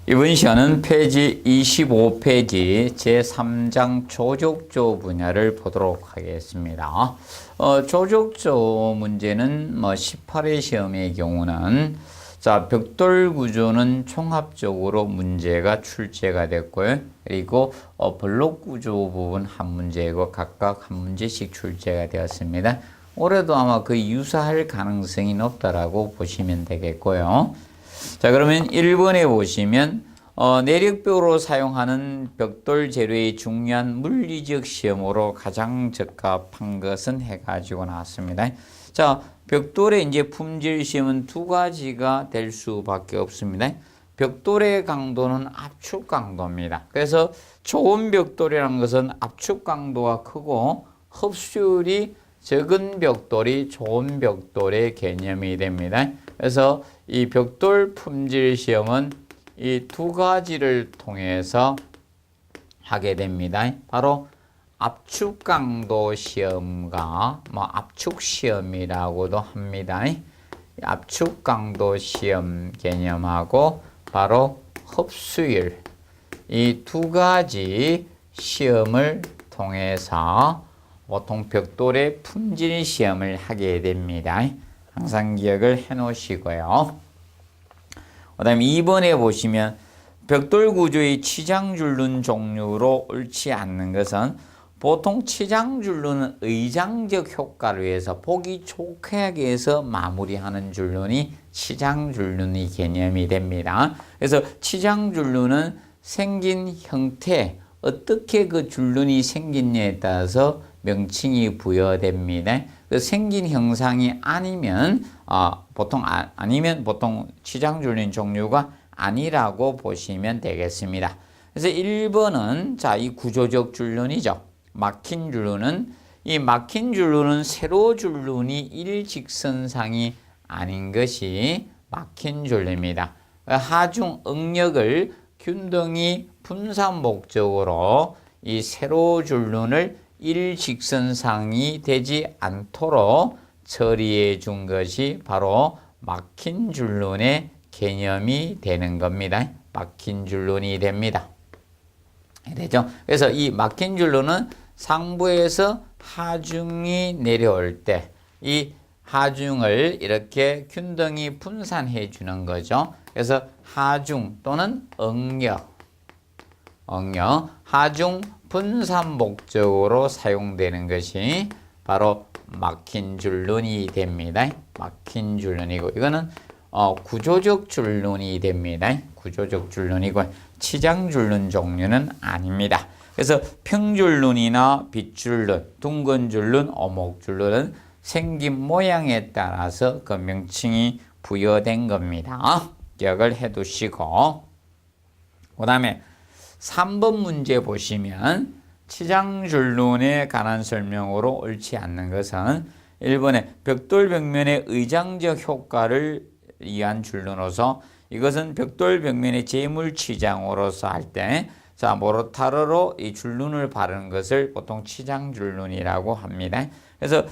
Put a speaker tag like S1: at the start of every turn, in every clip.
S1: 이번 시간은 페이지 25페이지 제3장 조족조 분야를 보도록 하겠습니다. 조족조 문제는 18회 시험의 경우는 벽돌 구조는 총합적으로 문제가 출제가 됐고요. 그리고 블록 구조 부분 한 문제이고 각각 한 문제씩 출제가 되었습니다. 올해도 아마 거의 유사할 가능성이 높다라고 보시면 되겠고요. 자, 그러면 1번에 보시면 내력벽으로 사용하는 벽돌 재료의 중요한 물리적 시험으로 가장 적합한 것은 해가지고 나왔습니다. 자, 벽돌의 이제 품질 시험은 두 가지가 될 수밖에 없습니다. 벽돌의 강도는 압축 강도입니다. 그래서 좋은 벽돌이라는 것은 압축 강도가 크고 흡수율이 적은 벽돌이 좋은 벽돌의 개념이 됩니다. 그래서 이 벽돌 품질 시험은 이 두 가지를 통해서 하게 됩니다. 바로 압축 강도 시험과 압축 시험이라고도 합니다. 압축 강도 시험 개념하고 바로 흡수율 이 두 가지 시험을 통해서 보통 벽돌의 품질 시험을 하게 됩니다. 항상 기억을 해 놓으시고요. 그 다음에 2번에 보시면 벽돌 구조의 치장줄눈 종류로 옳지 않는 것은 보통 치장줄눈은 의장적 효과를 위해서 보기 좋게 하기 위해서 마무리하는 줄눈이 치장줄눈이 개념이 됩니다. 그래서 치장줄눈은 생긴 형태, 어떻게 그 줄눈이 생긴냐에 따라서 명칭이 부여됩니다. 그 생긴 형상이 아니면 보통 치장줄눈 종류가 아니라고 보시면 되겠습니다. 그래서 1번은 이 구조적 줄눈이죠. 막힌 줄눈은 세로 줄눈이 일직선상이 아닌 것이 막힌 줄눈입니다. 하중 응력을 균등히 분산 목적으로 이 세로 줄눈을 일직선상이 되지 않도록 처리해 준 것이 바로 막힌 줄눈의 개념이 되는 겁니다. 막힌 줄눈이 됩니다. 되죠? 그래서 이 막힌 줄눈은 상부에서 하중이 내려올 때 이 하중을 이렇게 균등히 분산해 주는 거죠. 그래서 하중 또는 응력, 하중 분산 목적으로 사용되는 것이 바로 막힌 줄눈이 됩니다. 막힌 줄눈이고 이거는 구조적 줄눈이 됩니다. 구조적 줄눈이고 치장 줄눈 종류는 아닙니다. 그래서 평줄눈이나 빗줄눈, 둥근 줄눈, 오목 줄눈은 생긴 모양에 따라서 그 명칭이 부여된 겁니다. 기억을 해 두시고 그 다음에 3번 문제 보시면 치장줄눈에 관한 설명으로 옳지 않는 것은 1번에 벽돌 벽면의 의장적 효과를 위한 줄눈으로서 이것은 벽돌 벽면의 제물 치장으로서 할 때 모르타르로 이 줄눈을 바르는 것을 보통 치장줄눈이라고 합니다. 그래서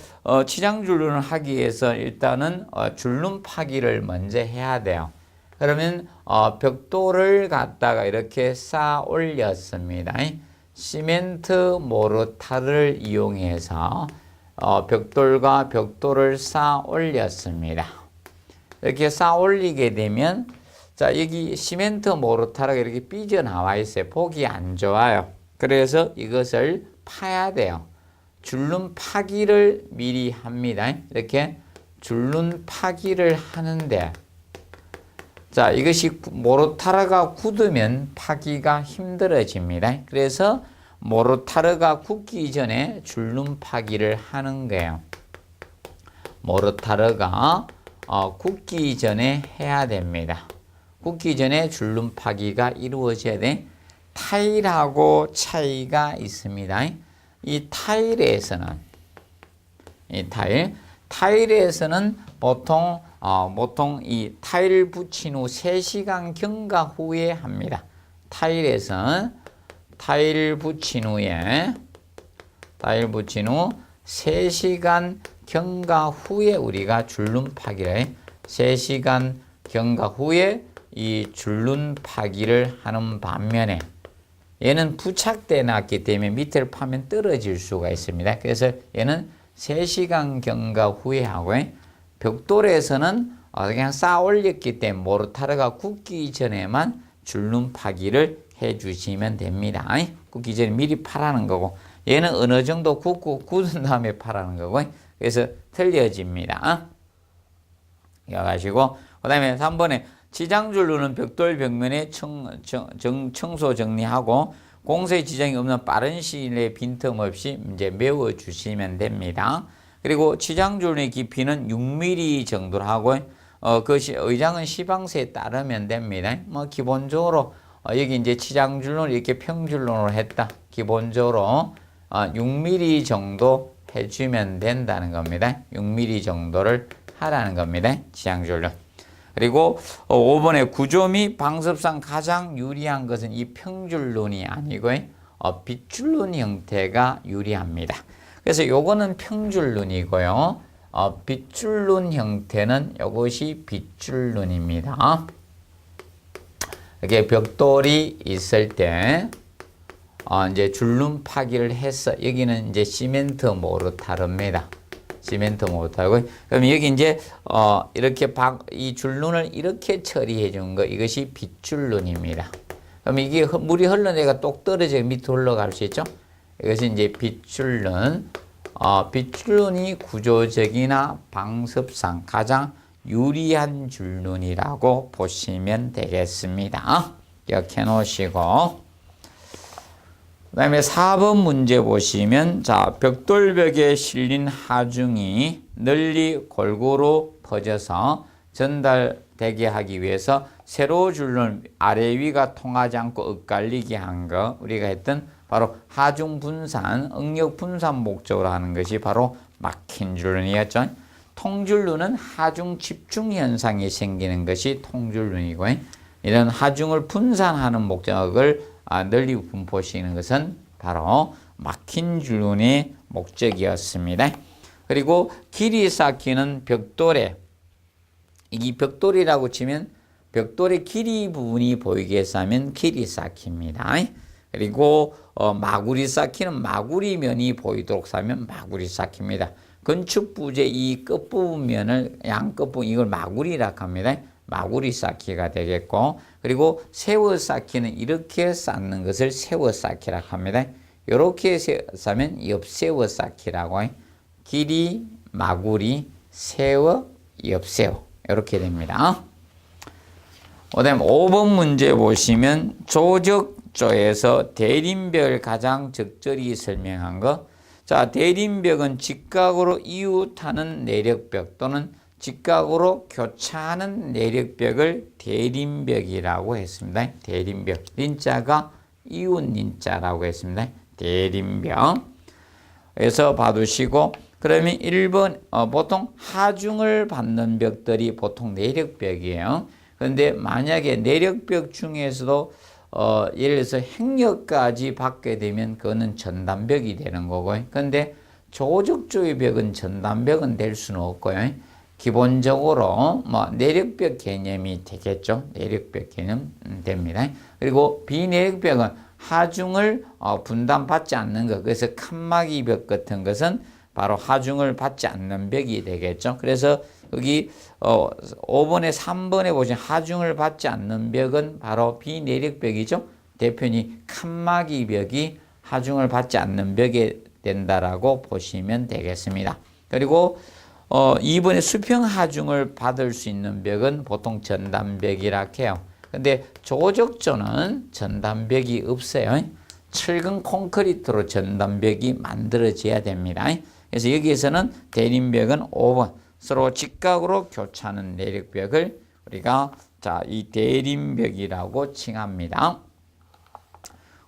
S1: 치장줄눈을 하기 위해서 일단은 줄눈 파기를 먼저 해야 돼요. 그러면 벽돌을 갖다가 이렇게 쌓아 올렸습니다. 시멘트 모르타르를 이용해서 벽돌과 벽돌을 쌓아 올렸습니다. 이렇게 쌓아 올리게 되면 여기 시멘트 모르타르가 이렇게 삐져나와 있어요. 보기 안 좋아요. 그래서 이것을 파야 돼요. 줄눈 파기를 미리 합니다. 이렇게 줄눈 파기를 하는데 이것이 모르타르가 굳으면 파기가 힘들어집니다. 그래서 모르타르가 굳기 전에 줄눈 파기를 하는 거예요. 모르타르가 굳기 전에 해야 됩니다. 굳기 전에 줄눈 파기가 이루어져야 돼. 타일하고 차이가 있습니다. 이 타일에서는 보통 이 타일 붙인 후 3시간 경과 후에 합니다. 타일에서는 타일 붙인 후 3시간 경과 후에 우리가 줄눈 파기를 해. 3시간 경과 후에 이 줄눈 파기를 하는 반면에 얘는 부착돼 놨기 때문에 밑을 파면 떨어질 수가 있습니다. 그래서 얘는 3시간 경과 후에 하고 벽돌에서는 그냥 쌓아 올렸기 때문에 모르타르가 굳기 전에만 줄눈 파기를 해 주시면 됩니다. 굳기 전에 미리 파라는 거고 얘는 어느 정도 굳고 굳은 다음에 파라는 거고 그래서 틀려집니다. 이어가시고 그 다음에 3번에 지장줄눈은 벽돌 벽면에 청소 정리하고 공소의 지장이 없는 빠른 시일 내에 빈틈없이 이제 메워주시면 됩니다. 그리고 지장줄눈의 깊이는 6mm 정도로 하고 그것이 의장은 시방서에 따르면 됩니다. 뭐 기본적으로 여기 이제 지장줄눈을 이렇게 평줄눈으로 했다. 기본적으로 6mm 정도 해주면 된다는 겁니다. 6mm 정도를 하라는 겁니다. 지장줄눈. 그리고 5번에 구조 및 방습상 가장 유리한 것은 이 평줄눈이 아니고 빗줄눈 형태가 유리합니다. 그래서 요거는 평줄눈이고요. 빗줄눈 형태는 이것이 빗줄눈입니다. 이렇게 벽돌이 있을 때 이제 줄눈 파기를 해서 여기는 이제 시멘트 모르타르입니다. 시멘트 모르타르고 그럼 여기 이제 이렇게 이 줄눈을 이렇게 처리해 준 거 이것이 빗줄눈입니다. 그럼 이게 물이 흘러내가 똑 떨어져 밑으로 올라갈 수 있죠. 이것이 이제 빗줄눈. 빗줄눈이 구조적이나 방습상 가장 유리한 줄눈이라고 보시면 되겠습니다. 기억해 놓으시고 그 다음에 4번 문제 보시면 자 벽돌벽에 실린 하중이 널리 골고루 퍼져서 전달되게 하기 위해서 세로 줄눈 아래 위가 통하지 않고 엇갈리게 한 거 우리가 했던 바로 하중 분산, 응력 분산 목적으로 하는 것이 바로 막힌 줄눈이었죠. 통줄눈은 하중 집중 현상이 생기는 것이 통줄눈이고 이런 하중을 분산하는 목적을 널리 분포시키는 것은 바로 막힌 줄눈의 목적이었습니다. 그리고 길이 쌓기는 벽돌에 이 벽돌이라고 치면 벽돌의 길이 부분이 보이게 해서 하면 길이 쌓기입니다. 그리고 마구리 쌓기는 마구리 면이 보이도록 쌓으면 마구리 쌓기입니다. 건축 부재 이 끝부분면을 양 끝부분 이걸 마구리라고 합니다. 마구리 쌓기가 되겠고 그리고 세워 쌓기는 이렇게 쌓는 것을 세워 쌓기라고 합니다. 이렇게 쌓으면 옆세워 쌓기라고 길이 마구리 세워 옆세워 이렇게 됩니다. 그 다음 5번 문제 보시면 조적조에서 대림벽을 가장 적절히 설명한 거. 자, 대림벽은 직각으로 이웃하는 내력벽 또는 직각으로 교차하는 내력벽을 대림벽이라고 했습니다. 대림벽. 린자가 이웃 린자라고 했습니다. 대림벽. 그래서 봐두시고 그러면 1번 보통 하중을 받는 벽들이 보통 내력벽이에요. 그런데 만약에 내력벽 중에서도 예를 들어서 행력까지 받게 되면 그거는 전담벽이 되는 거고 그런데 조적조의 벽은 전담벽은 될 수는 없고요. 기본적으로 내력벽 개념이 되겠죠. 내력벽 개념 됩니다. 그리고 비내력벽은 하중을 분담받지 않는 것. 그래서 칸막이 벽 같은 것은 바로 하중을 받지 않는 벽이 되겠죠. 그래서 여기 5번에 3번에 보시면 하중을 받지 않는 벽은 바로 비내력벽이죠. 대표니 칸막이 벽이 하중을 받지 않는 벽이 된다라고 보시면 되겠습니다. 그리고 2번에 수평 하중을 받을 수 있는 벽은 보통 전담벽이라 해요. 근데 조적조는 전담벽이 없어요. 철근 콘크리트로 전담벽이 만들어져야 됩니다. 그래서 여기에서는 대림벽은 5번 서로 직각으로 교차하는 내력벽을 우리가 이 대림벽이라고 칭합니다.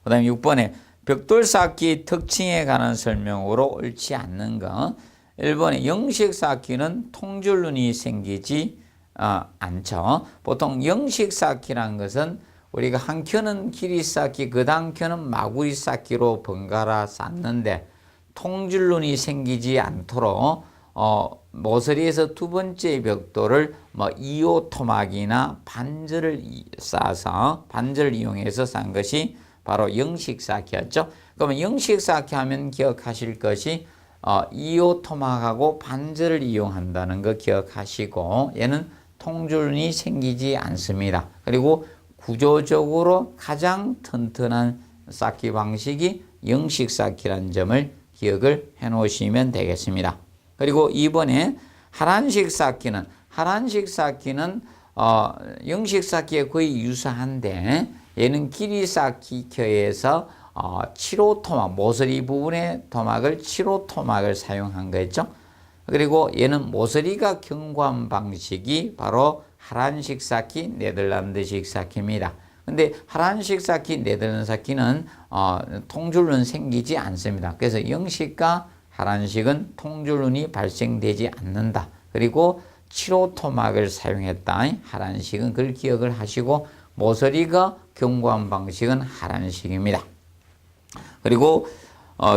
S1: 그 다음에 6번에 벽돌 쌓기 특징에 관한 설명으로 옳지 않는 것. 1번에 영식 쌓기는 통줄눈이 생기지 않죠. 보통 영식 쌓기라는 것은 우리가 한 켠은 길이 쌓기, 그 다음 켠은 마구리 쌓기로 번갈아 쌓는데 통줄눈이 생기지 않도록 모서리에서 두 번째 벽돌을 뭐 2호 토막이나 반절을 쌓아서 반절을 이용해서 쌓은 것이 바로 영식쌓기였죠. 그러면 영식쌓기 하면 기억하실 것이 2호 토막하고 반절을 이용한다는 거 기억하시고 얘는 통줄눈이 생기지 않습니다. 그리고 구조적으로 가장 튼튼한 쌓기 방식이 영식쌓기라는 점을 기억을 해 놓으시면 되겠습니다. 그리고 이번에 하란식 쌓기는 영식 쌓기에 거의 유사한데 얘는 길이 쌓기 켜에서 7호 토막, 모서리 부분의 토막을 7호 토막을 사용한 거였죠. 그리고 얘는 모서리가 견고한 방식이 바로 하란식 쌓기, 네덜란드식 쌓기입니다. 근데 하란식 쌓기, 네덜란드 쌓기는 통줄눈 생기지 않습니다. 그래서 영식과 하란식은 통줄눈이 발생되지 않는다. 그리고 7호 토막을 사용했다. 하란식은 그걸 기억을 하시고 모서리가 견고한 방식은 하란식입니다. 그리고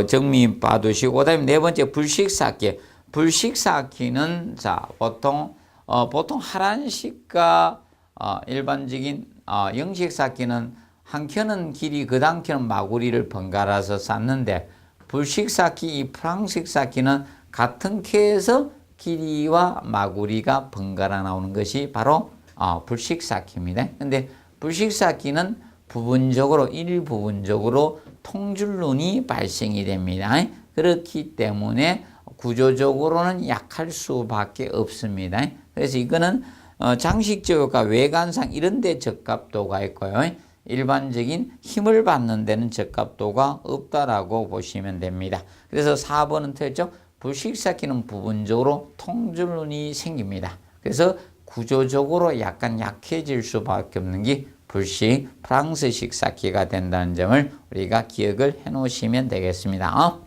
S1: 정리 봐두시고 그다음에 네 번째 불식 쌓기. 불식 쌓기는 자 보통 하란식과 일반적인 영식 쌓기는 한 켠은 길이 그 다음 켠은 마구리를 번갈아서 쌓는데 불식 쌓기, 이 프랑식 쌓기는 같은 켜에서 길이와 마구리가 번갈아 나오는 것이 바로 불식 쌓기입니다. 근데 불식 쌓기는 일부분적으로 통줄눈이 발생이 됩니다. 그렇기 때문에 구조적으로는 약할 수밖에 없습니다. 그래서 이거는 장식적과 외관상 이런 데 적합도가 있고요. 일반적인 힘을 받는 데는 적합도가 없다라고 보시면 됩니다. 그래서 4번은 틀렸죠. 불식 쌓기는 부분적으로 통줄눈이 생깁니다. 그래서 구조적으로 약간 약해질 수밖에 없는 게 불식 프랑스식 쌓기가 된다는 점을 우리가 기억을 해 놓으시면 되겠습니다.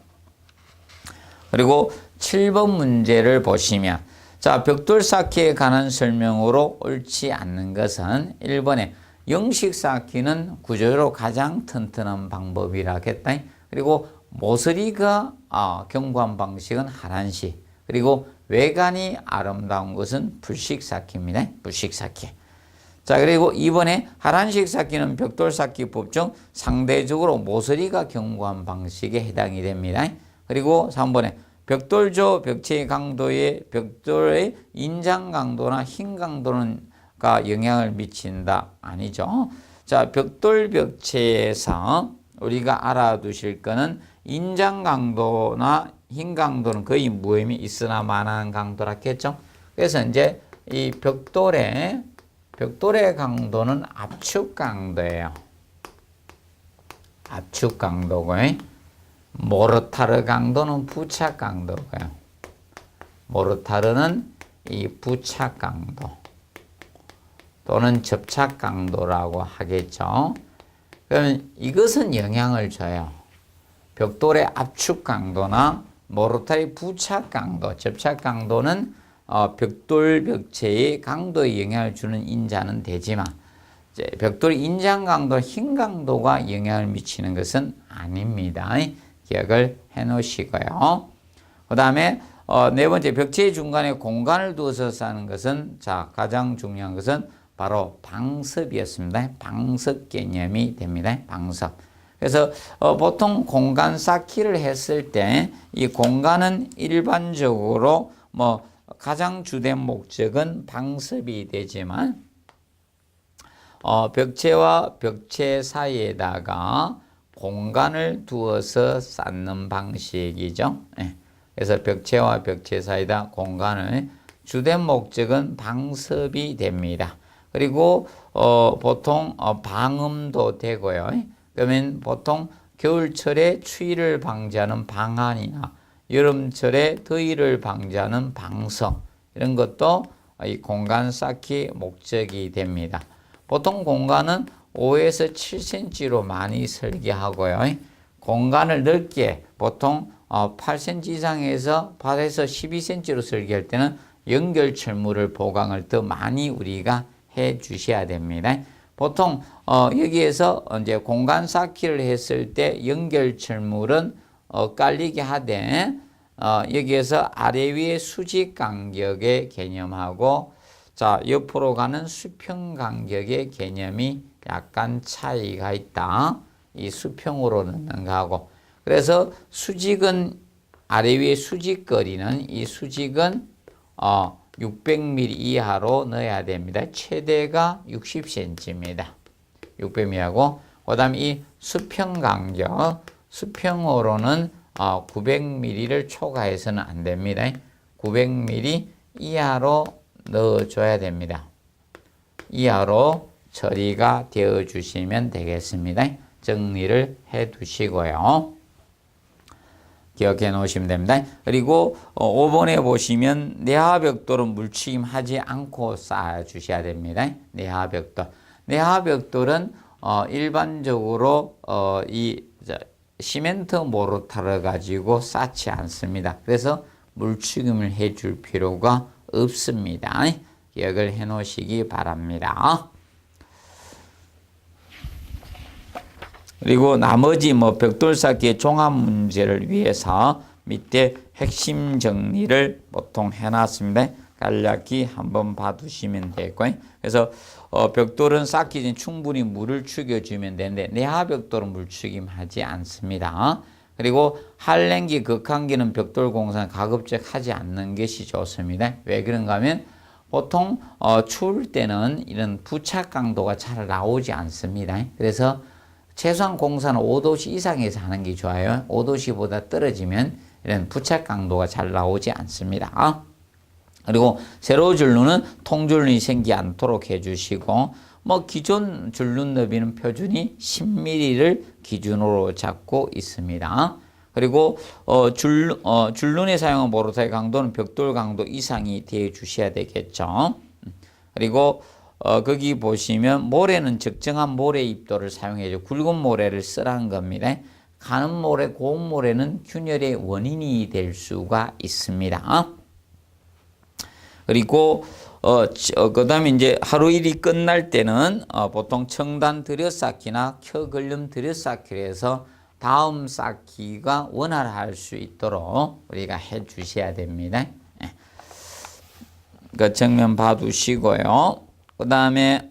S1: 그리고 7번 문제를 보시면 자, 벽돌 쌓기에 관한 설명으로 옳지 않는 것은 1번에 영식 쌓기는 구조로 가장 튼튼한 방법이라 했다. 그리고 모서리가 견고한 방식은 하란식. 그리고 외관이 아름다운 것은 불식 쌓기입니다. 불식 쌓기. 자, 그리고 2번에 하란식 쌓기는 벽돌 쌓기법 중 상대적으로 모서리가 견고한 방식에 해당이 됩니다. 그리고 3번에 벽돌조 벽체의 강도에 벽돌의 인장 강도나 힘 강도가 영향을 미친다. 아니죠. 자, 벽돌 벽체에서 우리가 알아두실 거는 인장 강도나 힘 강도는 거의 무의미 있으나 마나한 강도라 했죠. 그래서 이제 이 벽돌의 강도는 압축 강도예요. 압축 강도고, 모르타르 강도는 부착 강도고요. 모르타르는 이 부착 강도 또는 접착 강도라고 하겠죠. 그러면 이것은 영향을 줘요. 벽돌의 압축 강도나 모르타르의 부착 강도, 접착 강도는 벽돌 벽체의 강도에 영향을 주는 인자는 되지만 벽돌 인장 강도, 힘 강도가 영향을 미치는 것은 아닙니다. 기억을 해 놓으시고요. 그 다음에 네 번째 벽체 중간에 공간을 두어서 쌓는 것은 자 가장 중요한 것은 바로 방섭이었습니다. 방섭 개념이 됩니다. 방섭. 그래서 보통 공간 쌓기를 했을 때 이 공간은 일반적으로 뭐 가장 주된 목적은 방섭이 되지만 벽체와 벽체 사이에다가 공간을 두어서 쌓는 방식이죠. 그래서 벽체와 벽체 사이에다 공간을 주된 목적은 방섭이 됩니다. 그리고 보통 방음도 되고요. 그러면 보통 겨울철에 추위를 방지하는 방한이나 여름철에 더위를 방지하는 방석 이런 것도 이 공간 쌓기 목적이 됩니다. 보통 공간은 5에서 7cm로 많이 설계하고요. 공간을 넓게 보통 8cm 이상에서 8에서 12cm로 설계할 때는 연결철물을 보강을 더 많이 우리가 해 주셔야 됩니다. 보통 여기에서 이제 공간 쌓기를 했을 때 연결철물은 깔리게 하되 여기에서 아래 위의 수직 간격의 개념하고 자 옆으로 가는 수평 간격의 개념이 약간 차이가 있다. 이 수평으로 넣는 거하고 그래서 수직은 아래 위의 수직 거리는 이 수직은 600mm 이하로 넣어야 됩니다. 최대가 60cm입니다. 600mm하고 그 다음 이 수평 간격 수평으로는 900mm를 초과해서는 안 됩니다. 900mm 이하로 넣어줘야 됩니다. 이하로 처리가 되어 주시면 되겠습니다. 정리를 해 두시고요. 기억해 놓으시면 됩니다. 그리고 5번에 보시면 내하벽돌은 물침하지 않고 쌓아 주셔야 됩니다. 내하벽돌. 내하벽돌은 일반적으로 이 시멘트 모르타르 가지고 쌓지 않습니다. 그래서 물침을 해줄 필요가 없습니다. 기억을 해 놓으시기 바랍니다. 그리고 나머지 벽돌 쌓기의 종합 문제를 위해서 밑에 핵심 정리를 보통 해놨습니다. 간략히 한번 봐두시면 되고요. 그래서 벽돌은 쌓기 전 충분히 물을 죽여주면 되는데 내하벽돌은 물죽임하지 않습니다. 그리고 한랭기, 극한기는 벽돌 공사는 가급적 하지 않는 것이 좋습니다. 왜 그런가 하면 보통 추울 때는 이런 부착 강도가 잘 나오지 않습니다. 그래서 최소한 공사는 5도씨 이상에서 하는 게 좋아요. 5도씨보다 떨어지면 이런 부착 강도가 잘 나오지 않습니다. 그리고 세로 줄눈은 통줄눈이 생기지 않도록 해주시고 기존 줄눈 너비는 표준이 10mm를 기준으로 잡고 있습니다. 그리고 줄눈에 사용한 모르타의 강도는 벽돌 강도 이상이 되어 주셔야 되겠죠. 그리고 거기 보시면 모래는 적정한 모래 입도를 사용해줘. 굵은 모래를 쓰라는 겁니다. 가는 모래, 고운 모래는 균열의 원인이 될 수가 있습니다. 그리고 그 다음에 이제 하루 일이 끝날 때는 보통 청단 들여쌓기나 켜걸름 들여쌓기를 해서 다음 쌓기가 원활할 수 있도록 우리가 해 주셔야 됩니다. 그 정면 봐두시고요. 그 다음에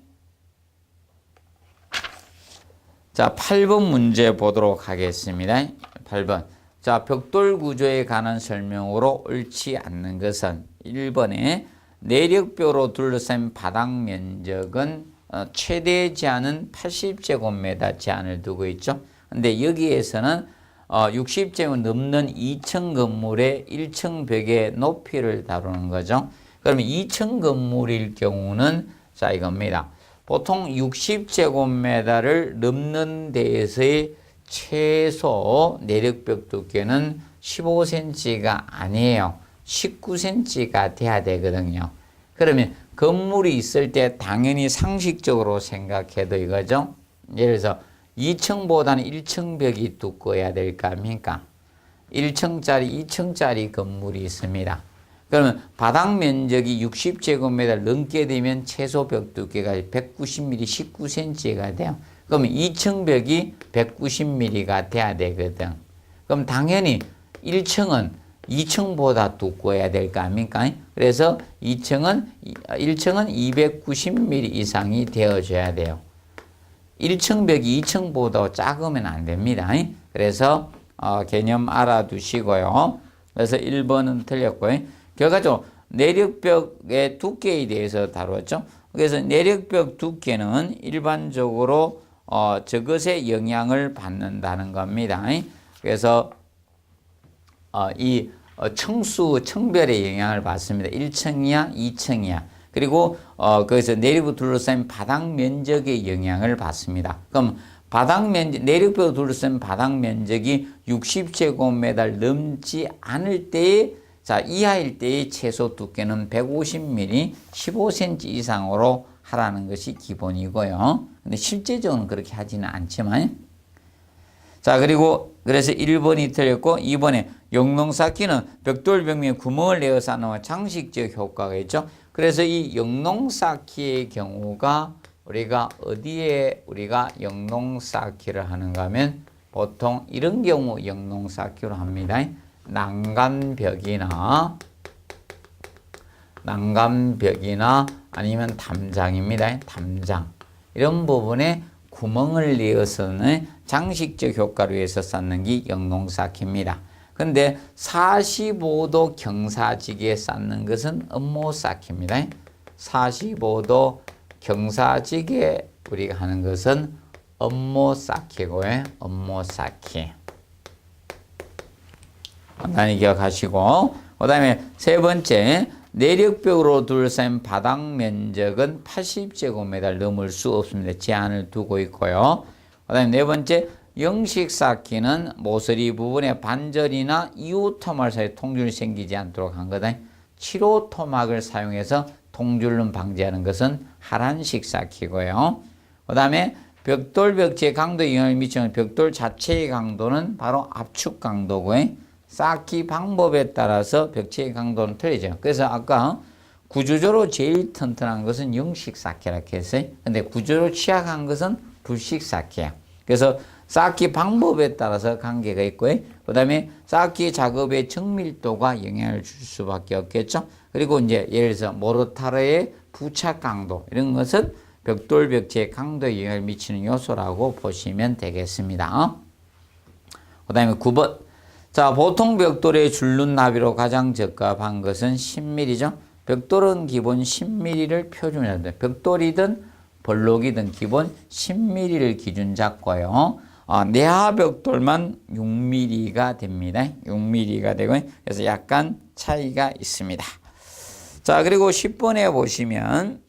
S1: 자 8번 문제 보도록 하겠습니다. 8번 자 벽돌 구조에 관한 설명으로 옳지 않는 것은 1번에 내력뼈로 둘러싼 바닥 면적은 최대 제한은 80제곱미터 제한을 두고 있죠. 근데 여기에서는 60제곱 넘는 2층 건물의 1층 벽의 높이를 다루는 거죠. 그러면 2층 건물일 경우는 자 이겁니다. 보통 60제곱미터를 넘는 데에서의 최소 내력벽 두께는 15cm가 아니에요. 19cm가 돼야 되거든요. 그러면 건물이 있을 때 당연히 상식적으로 생각해도 이거죠. 예를 들어서 2층보다는 1층 벽이 두꺼워야 될 거 아닙니까? 1층짜리, 2층짜리 건물이 있습니다. 그러면 바닥 면적이 60제곱미터 넘게 되면 최소 벽 두께가 190mm, 19cm가 돼요. 그러면 2층 벽이 190mm가 돼야 되거든. 그럼 당연히 1층은 2층보다 두꺼워야 될 거 아닙니까? 그래서 1층은 290mm 이상이 되어줘야 돼요. 1층 벽이 2층보다 작으면 안 됩니다. 그래서 개념 알아두시고요. 그래서 1번은 틀렸고요. 결과적으로 내력벽의 두께에 대해서 다루었죠. 그래서 내력벽 두께는 일반적으로 저것에 영향을 받는다는 겁니다. 그래서 이 청별의 영향을 받습니다. 1층이야, 2층이야. 그리고 거기서 내력벽 둘러싼 바닥 면적의 영향을 받습니다. 그럼 바닥 면적, 내력벽 둘러싼 바닥 면적이 60제곱미터 넘지 않을 때에 자 이하일 때의 최소 두께는 150mm, 15cm 이상으로 하라는 것이 기본이고요. 근데 실제적으로는 그렇게 하지는 않지만 자 그리고 그래서 1번이 틀렸고 2번에 영농 쌓기는 벽돌 벽면에 구멍을 내어 쌓는 장식적 효과가 있죠. 그래서 이 영농 쌓기의 경우가 우리가 어디에 우리가 영농 쌓기를 하는가 하면 보통 이런 경우 영농 쌓기로 합니다. 난간벽이나 아니면 담장입니다. 담장. 이런 부분에 구멍을 내어서는 장식적 효과를 위해서 쌓는 게 영농쌓기입니다. 근데 45도 경사지기에 쌓는 것은 음모쌓기입니다. 45도 경사지기에 우리가 하는 것은 음모쌓기고요. 음모쌓기. 간단히 기억하시고, 그 다음에 세 번째, 내력벽으로 둘러싼 바닥 면적은 80제곱미터를 넘을 수 없습니다. 제한을 두고 있고요. 그 다음에 네 번째, 영식 쌓기는 모서리 부분에 반절이나 이후 토막 사이에 통줄이 생기지 않도록 한 거다. 7호 토막을 사용해서 통줄름 방지하는 것은 하란식 쌓기고요. 그 다음에 벽돌 벽체의 강도에 영향을 미치는 벽돌 자체의 강도는 바로 압축 강도고요. 쌓기 방법에 따라서 벽체의 강도는 틀리죠. 그래서 아까 구조적으로 제일 튼튼한 것은 영식 쌓기라고 했어요. 근데 구조적으로 취약한 것은 불식 쌓기예요. 그래서 쌓기 방법에 따라서 관계가 있고요. 그 다음에 쌓기 작업의 정밀도가 영향을 줄 수밖에 없겠죠. 그리고 이제 예를 들어서 모르타르의 부착 강도 이런 것은 벽돌 벽체의 강도에 영향을 미치는 요소라고 보시면 되겠습니다. 그 다음에 9번. 자, 보통 벽돌의 줄눈 나비로 가장 적합한 것은 10mm죠. 벽돌은 기본 10mm를 표준으로 합니다. 벽돌이든 벌록이든 기본 10mm를 기준 잡고요. 내하 벽돌만 6mm가 됩니다. 6mm가 되고, 그래서 약간 차이가 있습니다. 자, 그리고 10번에 보시면,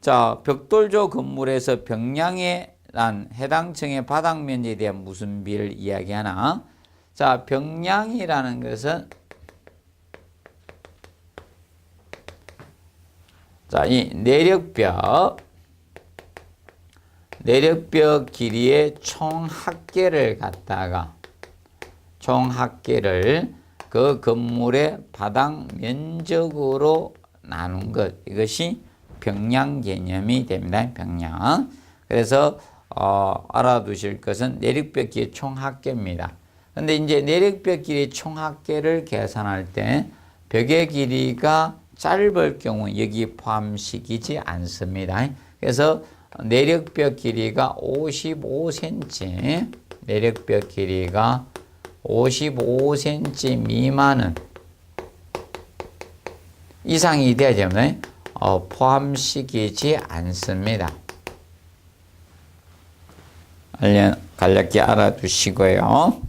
S1: 자, 벽돌조 건물에서 벽량에 난 해당 층의 바닥 면적에 대한 무슨 비를 이야기하나? 자, 벽량이라는 것은, 자, 이 내력벽 길이의 총 합계를 갖다가 그 건물의 바닥 면적으로 나눈 것, 이것이 벽량 개념이 됩니다. 벽량. 그래서 알아두실 것은 내력벽 길이의 총 합계입니다. 근데 이제 내력벽 길이의 총 합계를 계산할 때 벽의 길이가 짧을 경우 여기 포함시키지 않습니다. 그래서 내력벽 길이가 55cm, 내력벽 길이가 55cm 미만은 이상이 돼야 되면 포함시키지 않습니다. 간략히 알아두시고요.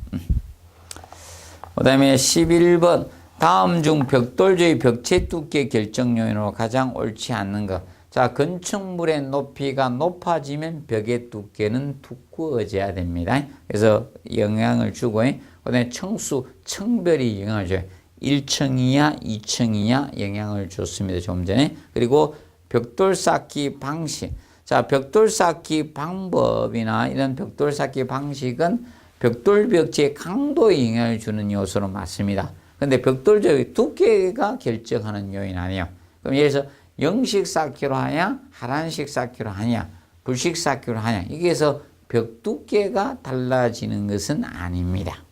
S1: 그 다음에 11번. 다음 중 벽돌조의 벽체 두께 결정 요인으로 가장 옳지 않는 것. 자, 건축물의 높이가 높아지면 벽의 두께는 두꺼워져야 됩니다. 그래서 영향을 주고, 그 다음에 층별이 영향을 줘요. 1층이야, 2층이야 영향을 줬습니다. 좀 전에. 그리고 벽돌 쌓기 방식. 자, 벽돌 쌓기 방법이나 이런 벽돌 쌓기 방식은 벽돌 벽체의 강도에 영향을 주는 요소는 맞습니다. 근데 벽돌조의 두께가 결정하는 요인 아니에요. 그럼 예를 들어서 영식 쌓기로 하냐, 하란식 쌓기로 하냐, 불식 쌓기로 하냐, 여기에서 벽 두께가 달라지는 것은 아닙니다.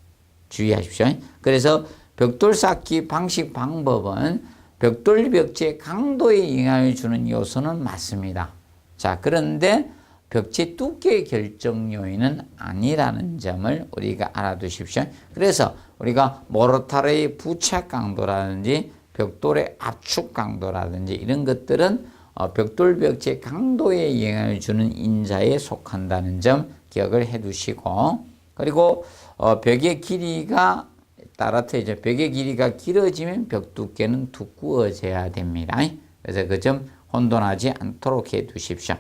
S1: 주의하십시오. 그래서 벽돌 쌓기 방식 방법은 벽돌 벽체 강도에 영향을 주는 요소는 맞습니다. 자, 그런데 벽체 두께의 결정 요인은 아니라는 점을 우리가 알아두십시오. 그래서 우리가 모르타르의 부착 강도라든지 벽돌의 압축 강도라든지 이런 것들은 벽돌 벽체 강도에 영향을 주는 인자에 속한다는 점 기억을 해 두시고, 그리고 벽의 길이가 따라서 벽의 길이가 길어지면 벽 두께는 두꺼워져야 됩니다. 그래서 그 점 혼돈하지 않도록 해 두십시오.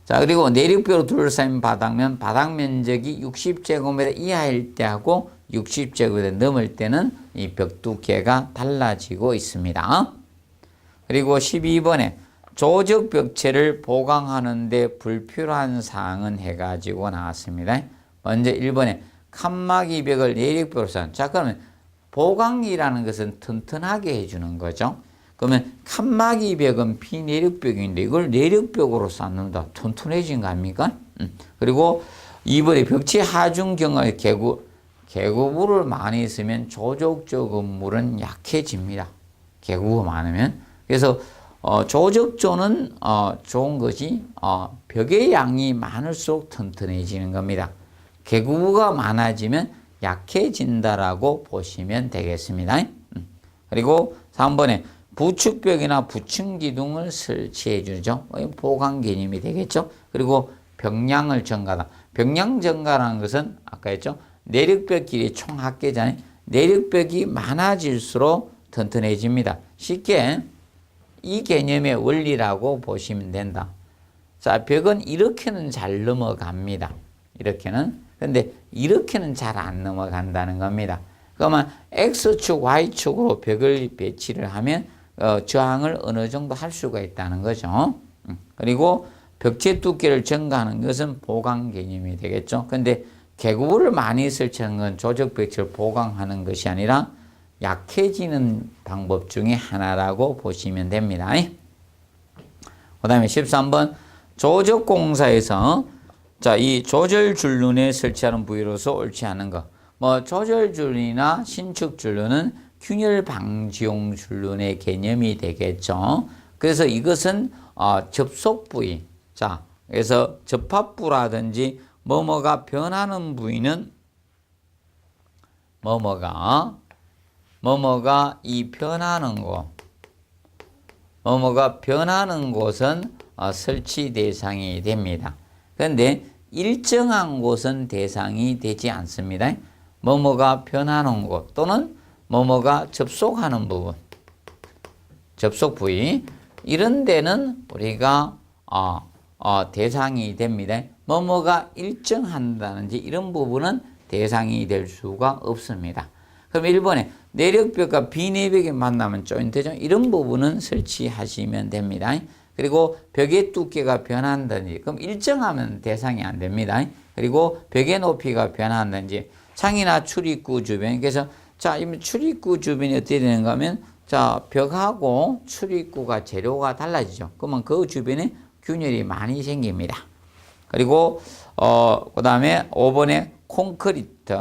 S1: 자, 그리고 내력벽으로 둘러싸인 바닥면, 바닥 면적이 60제곱미터 이하일 때하고 60제곱미터 넘을 때는 이 벽 두께가 달라지고 있습니다. 그리고 12번에 조적 벽체를 보강하는 데 불필요한 사항은 해가지고 나왔습니다. 먼저 1번에 칸막이 벽을 내력벽으로 쌓는. 자, 그러면 보강이라는 것은 튼튼하게 해주는 거죠. 그러면 칸막이 벽은 비내력벽인데 이걸 내력벽으로 쌓는다. 튼튼해진 거 아닙니까? 그리고 2번에 벽체 하중 경화의 계구부를 많이 쓰면 조족적 음물은 약해집니다. 계구가 많으면. 그래서 조적조는 좋은 것이 벽의 양이 많을수록 튼튼해지는 겁니다. 계구부가 많아지면 약해진다라고 보시면 되겠습니다. 그리고 3번에 부축벽이나 부층기둥을 설치해 주죠. 보강 개념이 되겠죠. 그리고 벽량을 증가하다. 벽량 증가라는 것은 아까 했죠. 내력벽 길이 총 합계잖아요. 내력벽이 많아질수록 튼튼해집니다. 쉽게 이 개념의 원리라고 보시면 된다. 자, 벽은 이렇게는 잘 넘어갑니다. 이렇게는. 근데 이렇게는 잘 안 넘어간다는 겁니다. 그러면 X축, Y축으로 벽을 배치를 하면 저항을 어느 정도 할 수가 있다는 거죠. 그리고 벽체 두께를 증가하는 것은 보강 개념이 되겠죠. 근데 계구부를 많이 설치하는 건 조적 벽체를 보강하는 것이 아니라 약해지는 방법 중에 하나라고 보시면 됩니다. 그 다음에 13번 조적공사에서 자, 이 조절줄눈에 설치하는 부위로서 옳지 않은 것. 조절줄눈이나 신축줄눈은 균열 방지용 줄눈의 개념이 되겠죠. 그래서 이것은 접속 부위. 자, 그래서 접합부라든지 뭐뭐가 변하는 부위는 뭐뭐가 이 변하는 곳, 뭐뭐가 변하는 곳은 설치 대상이 됩니다. 그런데 일정한 곳은 대상이 되지 않습니다. 뭐뭐가 변하는 곳 또는 뭐뭐가 접속하는 부분, 접속 부위 이런 데는 우리가 대상이 됩니다. 뭐뭐가 일정한다든지 이런 부분은 대상이 될 수가 없습니다. 그럼 1번에 내력벽과 비내벽이 만나면 조인트죠. 이런 부분은 설치하시면 됩니다. 그리고 벽의 두께가 변한다든지 그럼 일정하면 대상이 안 됩니다. 그리고 벽의 높이가 변한다든지 창이나 출입구 주변 그래서 자, 이 출입구 주변이 어떻게 되는가 하면 자, 벽하고 출입구가 재료가 달라지죠. 그러면 그 주변에 균열이 많이 생깁니다. 그리고 그다음에 5번에 콘크리트.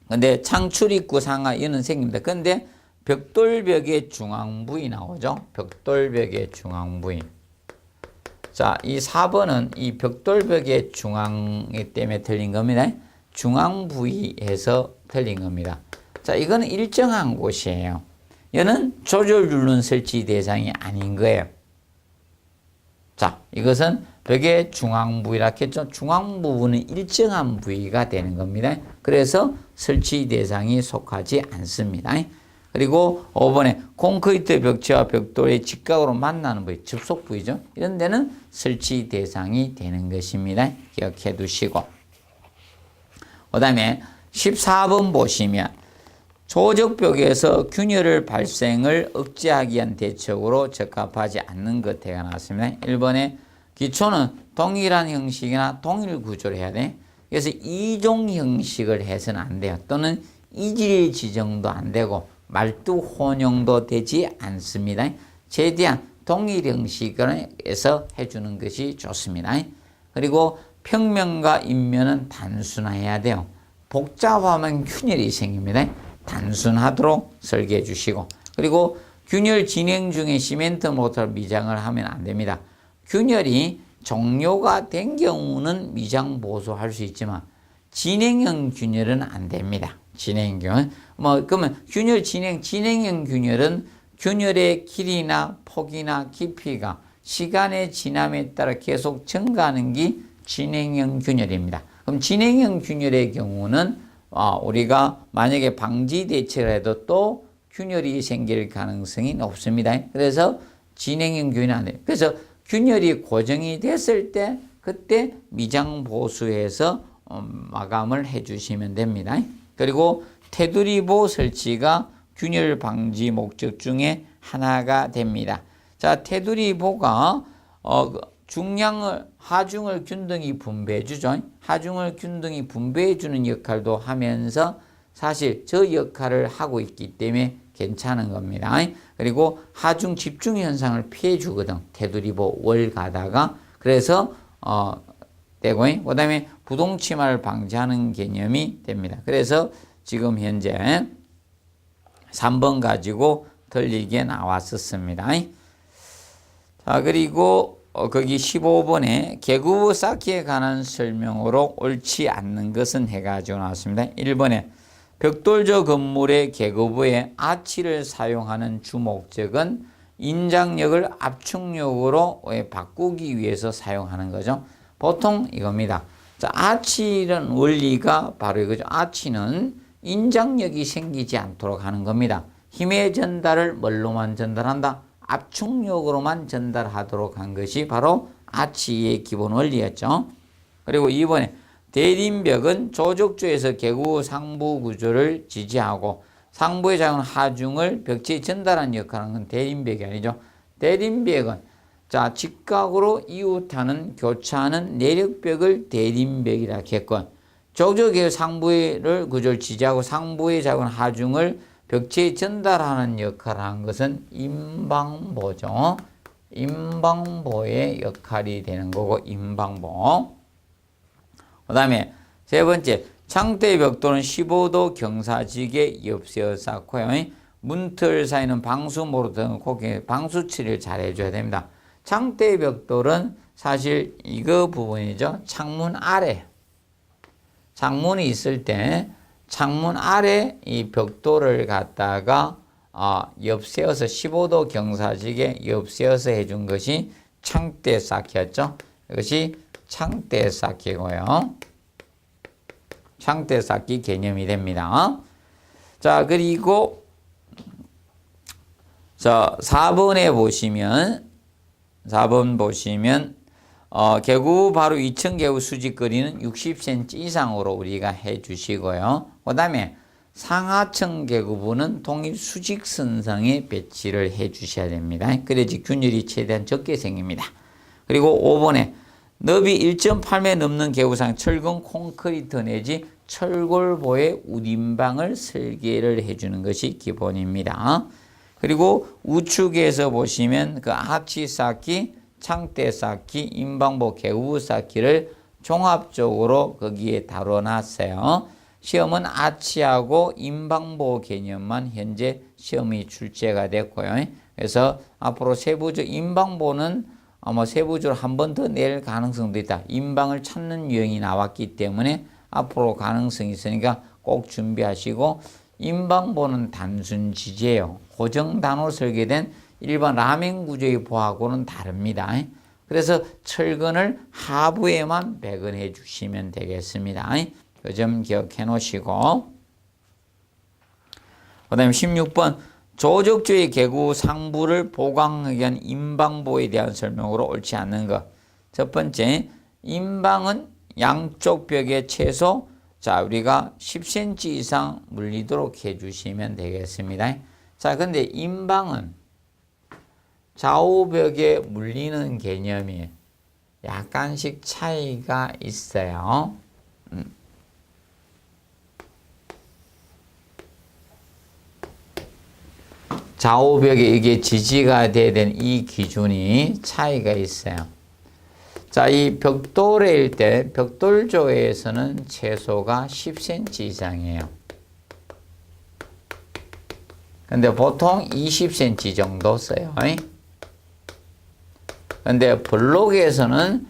S1: 근데 창 출입구 상하 이는 생깁니다. 근데 벽돌벽의 중앙 부위 나오죠. 벽돌벽의 중앙 부위. 자, 이 4번은 이 벽돌벽의 중앙이 때문에 틀린 겁니다. 중앙 부위에서 틀린 겁니다. 자, 이거는 일정한 곳이에요. 얘는 조절줄눈 설치 대상이 아닌 거예요. 자, 이것은 벽의 중앙 부위라 했죠. 중앙 부분은 일정한 부위가 되는 겁니다. 그래서 설치 대상이 속하지 않습니다. 그리고 5번에 콘크리트 벽체와 벽돌의 직각으로 만나는 부위, 접속 부위죠. 이런 데는 설치 대상이 되는 것입니다. 기억해 두시고. 그 다음에 14번 보시면 조적벽에서 균열 발생을 억제하기 위한 대책으로 적합하지 않는 것대가 나왔습니다. 1번에 기초는 동일한 형식이나 동일 구조를 해야 돼. 그래서 이종 형식을 해서는 안 돼요. 또는 이질 지정도 안 되고 말뚝 혼용도 되지 않습니다. 최대한 동일 형식에서 해주는 것이 좋습니다. 그리고 평면과 인면은 단순화해야 돼요. 복잡하면 균열이 생깁니다. 단순하도록 설계해 주시고 그리고 균열 진행 중에 시멘트 모터로 미장을 하면 안 됩니다. 균열이 종료가 된 경우는 미장 보수할 수 있지만 진행형 균열은 안 됩니다. 진행형 그러면 균열 진행형 균열은 균열의 길이나 폭이나 깊이가 시간의 지남에 따라 계속 증가하는 게 진행형 균열입니다. 그럼 진행형 균열의 경우는 우리가 만약에 방지 대책을 해도 또 균열이 생길 가능성이 높습니다. 그래서 진행형 균열이 안 돼요. 그래서 균열이 고정이 됐을 때 그때 미장 보수해서 마감을 해주시면 됩니다. 그리고 테두리보 설치가 균열 방지 목적 중에 하나가 됩니다. 자, 테두리보가 하중을 균등히 분배해 주죠. 하중을 균등히 분배해 주는 역할도 하면서 사실 저 역할을 하고 있기 때문에 괜찮은 겁니다. 그리고 하중 집중 현상을 피해 주거든. 테두리보 월 가다가. 그래서 되고 그다음에 구동침하를 방지하는 개념이 됩니다. 그래서 지금 현재 3번 가지고 틀리게 나왔었습니다. 자, 그리고 거기 15번에 계구부 쌓기에 관한 설명으로 옳지 않는 것은 해가지고 나왔습니다. 1번에 벽돌조 건물의 계구부에 아치를 사용하는 주목적은 인장력을 압축력으로 바꾸기 위해서 사용하는 거죠. 보통 이겁니다. 자, 아치는 원리가 바로 이거죠. 아치는 인장력이 생기지 않도록 하는 겁니다. 힘의 전달을 뭘로만 전달한다? 압축력으로만 전달하도록 한 것이 바로 아치의 기본 원리였죠. 그리고 2번에 대림벽은 조적조에서 계구 상부 구조를 지지하고 상부에 작은 하중을 벽체에 전달하는 역할을 하는 건 대림벽이 아니죠. 대림벽은 자, 직각으로 이웃하는 교차하는 내력벽을 대림벽이라 했건 조적의 상부를 구조를 지지하고 상부에 작은 하중을 벽체에 전달하는 역할을 한 것은 임방보죠. 임방보의 역할이 되는 거고 임방보. 그 다음에 세 번째 창대 벽돌은 15도 경사지게 옆세워 쌓고요. 문틀 사이는 방수모로 등 고개 방수 처리를 잘 해줘야 됩니다. 창대 벽돌은 사실 이거 부분이죠. 창문 아래. 창문이 있을 때 창문 아래 이 벽돌을 갖다가 옆세워서 15도 경사지게 옆세워서 해준 것이 창대 쌓기였죠. 이것이 창대 쌓기고요. 창대 쌓기 개념이 됩니다. 자, 그리고 자, 4번에 보시면 4번 보시면 계구 바로 2층 계구 수직거리는 60cm 이상으로 우리가 해 주시고요. 그 다음에 상하층 계구부는 동일 수직선상에 배치를 해 주셔야 됩니다. 그래야지 균열이 최대한 적게 생깁니다. 그리고 5번에 너비 1.8m 넘는 계구상 철근 콘크리트 내지 철골보의 우림방을 설계를 해주는 것이 기본입니다. 그리고 우측에서 보시면 그 아치 쌓기, 창대 쌓기, 임방보 계구부 쌓기를 종합적으로 거기에 다뤄놨어요. 시험은 아치하고 임방보 개념만 현재 시험이 출제가 됐고요. 그래서 앞으로 세부적 임방보는 아마 세부적으로 한 번 더 낼 가능성도 있다. 임방을 찾는 유형이 나왔기 때문에 앞으로 가능성이 있으니까 꼭 준비하시고, 임방보는 단순 지지예요. 고정 단으로 설계된 일반 라멘 구조의 보하고는 다릅니다. 그래서 철근을 하부에만 배근해 주시면 되겠습니다. 그 점 기억해 놓으시고, 그 다음에 16번 조적조의 계구 상부를 보강하기 위한 임방보에 대한 설명으로 옳지 않는 것. 첫 번째, 임방은 양쪽 벽에 최소 우리가 10cm 이상 물리도록 해주시면 되겠습니다. 자, 근데 임방은 좌우벽에 물리는 개념이 약간씩 차이가 있어요. 좌우벽에 이게 지지가 돼야 되는 이 기준이 차이가 있어요. 자, 이 벽돌일 때 벽돌조에서는 최소가 10cm 이상이에요. 근데 보통 20cm 정도 써요. 근데 블록에서는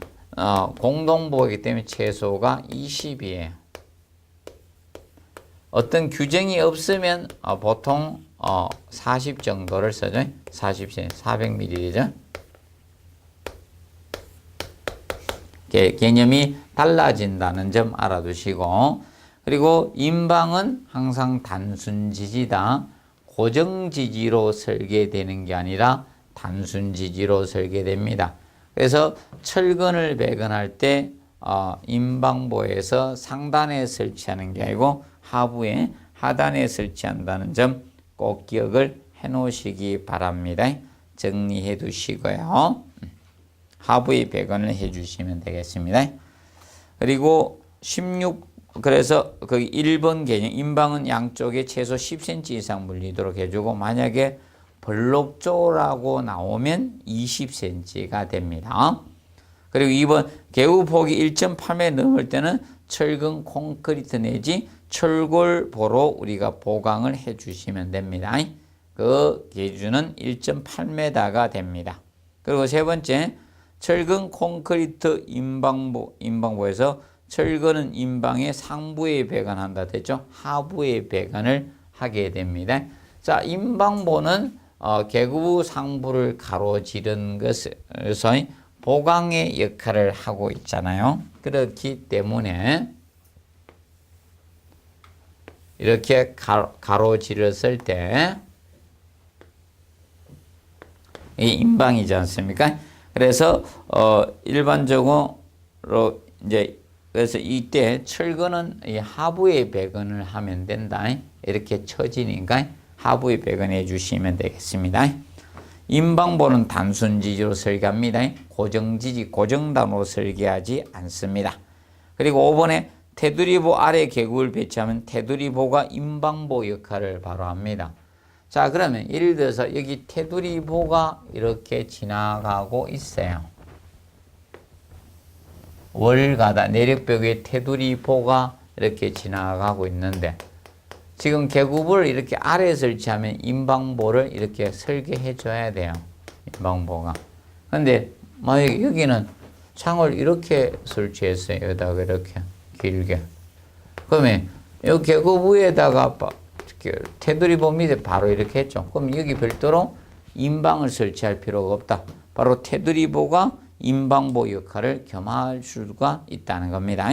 S1: 공동보이기 때문에 최소가 20이에요. 어떤 규정이 없으면 보통 40 정도를 써죠. 40cm, 400mm죠. 개념이 달라진다는 점 알아두시고, 그리고 임방은 항상 단순 지지다. 고정 지지로 설계되는 게 아니라 단순 지지로 설계됩니다. 그래서 철근을 배근할 때 임방보에서 상단에 설치하는 게 아니고 하부에 하단에 설치한다는 점 꼭 기억을 해 놓으시기 바랍니다. 정리해 두시고요. 하부에 배근을 해 주시면 되겠습니다. 그리고 16, 그래서 그 1번 개념, 임방은 양쪽에 최소 10cm 이상 물리도록 해주고, 만약에 블록조라고 나오면 20cm가 됩니다. 그리고 2번 개구폭이 1.8m 넘을 때는 철근 콘크리트 내지 철골보로 우리가 보강을 해 주시면 됩니다. 그 기준은 1.8m가 됩니다. 그리고 세 번째, 철근 콘크리트 임방부에서 철근은 임방의 상부에 배관한다 됐죠? 하부에 배관을 하게 됩니다. 자, 임방부는 개구 상부를 가로지른 것에서 보강의 역할을 하고 있잖아요. 그렇기 때문에 이렇게 가로지렀을 때 이 임방이지 않습니까? 그래서 일반적으로 이제 그래서 이때 철근은 이 하부에 배관을 하면 된다. 이렇게 쳐지니까 하부에 배관해 주시면 되겠습니다. 임방보는 단순 지지로 설계합니다. 고정 지지, 고정단으로 설계하지 않습니다. 그리고 5번에 테두리보 아래 개구를 배치하면 테두리보가 임방보 역할을 바로 합니다. 자, 그러면 예를 들어서 여기 테두리보가 이렇게 지나가고 있어요. 월가다 내력벽 위에 테두리보가 이렇게 지나가고 있는데 지금 개구를 이렇게 아래에 설치하면 임방보를 이렇게 설계해 줘야 돼요. 임방보가. 근데 만약에 여기는 창을 이렇게 설치했어요. 여기다가 이렇게 길게. 그러면 이 개구 위에다가 테두리보 밑에 바로 이렇게 했죠. 그럼 여기 별도로 임방을 설치할 필요가 없다. 바로 테두리보가 임방보 역할을 겸할 수가 있다는 겁니다.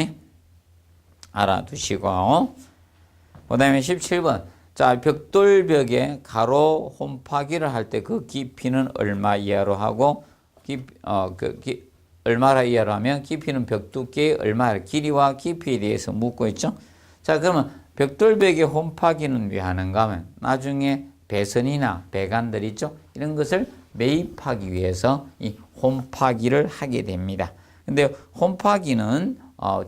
S1: 알아두시고. 그 다음에 17번. 자, 벽돌벽에 가로 홈파기를 할 때 그 깊이는 얼마 이하로 하고, 얼마라 이하로 하면 깊이는 벽 두께의 얼마, 길이와 깊이에 대해서 묻고 있죠. 자, 그러면 벽돌벽에 홈파기는 왜 하는가 하면 나중에 배선이나 배관들 있죠. 이런 것을 매입하기 위해서 이 홈파기를 하게 됩니다. 근데 홈파기는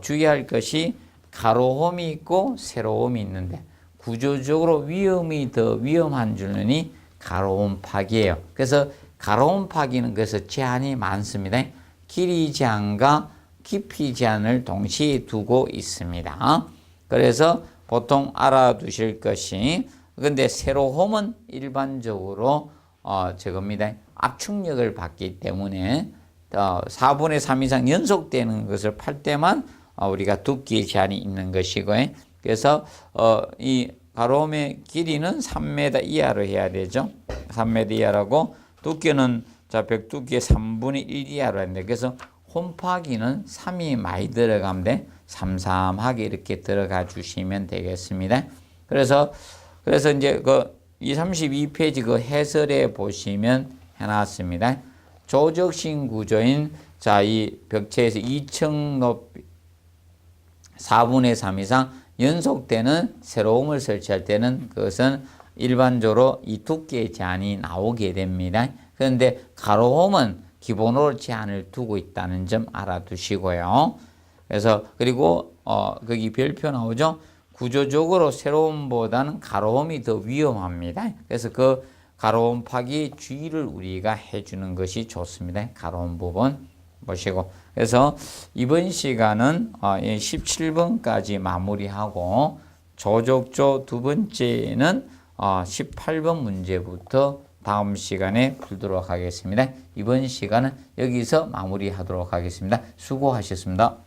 S1: 주의할 것이 가로홈이 있고 세로홈이 있는데 구조적으로 위험이 더 위험한 줄은 가로홈 파기예요. 그래서 가로홈 파기는 그래서 제한이 많습니다. 길이 제한과 깊이 제한을 동시에 두고 있습니다. 그래서 보통 알아두실 것이 근데 세로홈은 일반적으로 저겁니다. 압축력을 받기 때문에 4분의 3 이상 연속되는 것을 팔 때만 우리가 두께 제한이 있는 것이고 그래서 이 가로홈의 길이는 3m 이하로 해야 되죠. 3m 이하라고 두께는 자 벽 두께 3분의 1 이하로 했는데 그래서 홈파기는 3이 많이 들어가면 돼. 삼삼하게 이렇게 들어가 주시면 되겠습니다. 그래서 이제 그 232페이지 그 해설에 보시면 해놨습니다. 조적신 구조인 자 이 벽체에서 2층 높이 4분의 3 이상 연속되는 세로홈을 설치할 때는 그것은 일반적으로 이 두께의 제한이 나오게 됩니다. 그런데 가로홈은 기본으로 제한을 두고 있다는 점 알아두시고요. 그래서 그리고 거기 별표 나오죠. 구조적으로 세로홈보다는 가로홈이 더 위험합니다. 그래서 그 가로홈 파기 주의를 우리가 해주는 것이 좋습니다. 가로홈 부분 보시고 그래서 이번 시간은 17번까지 마무리하고 조적조 두 번째는 18번 문제부터 다음 시간에 풀도록 하겠습니다. 이번 시간은 여기서 마무리하도록 하겠습니다. 수고하셨습니다.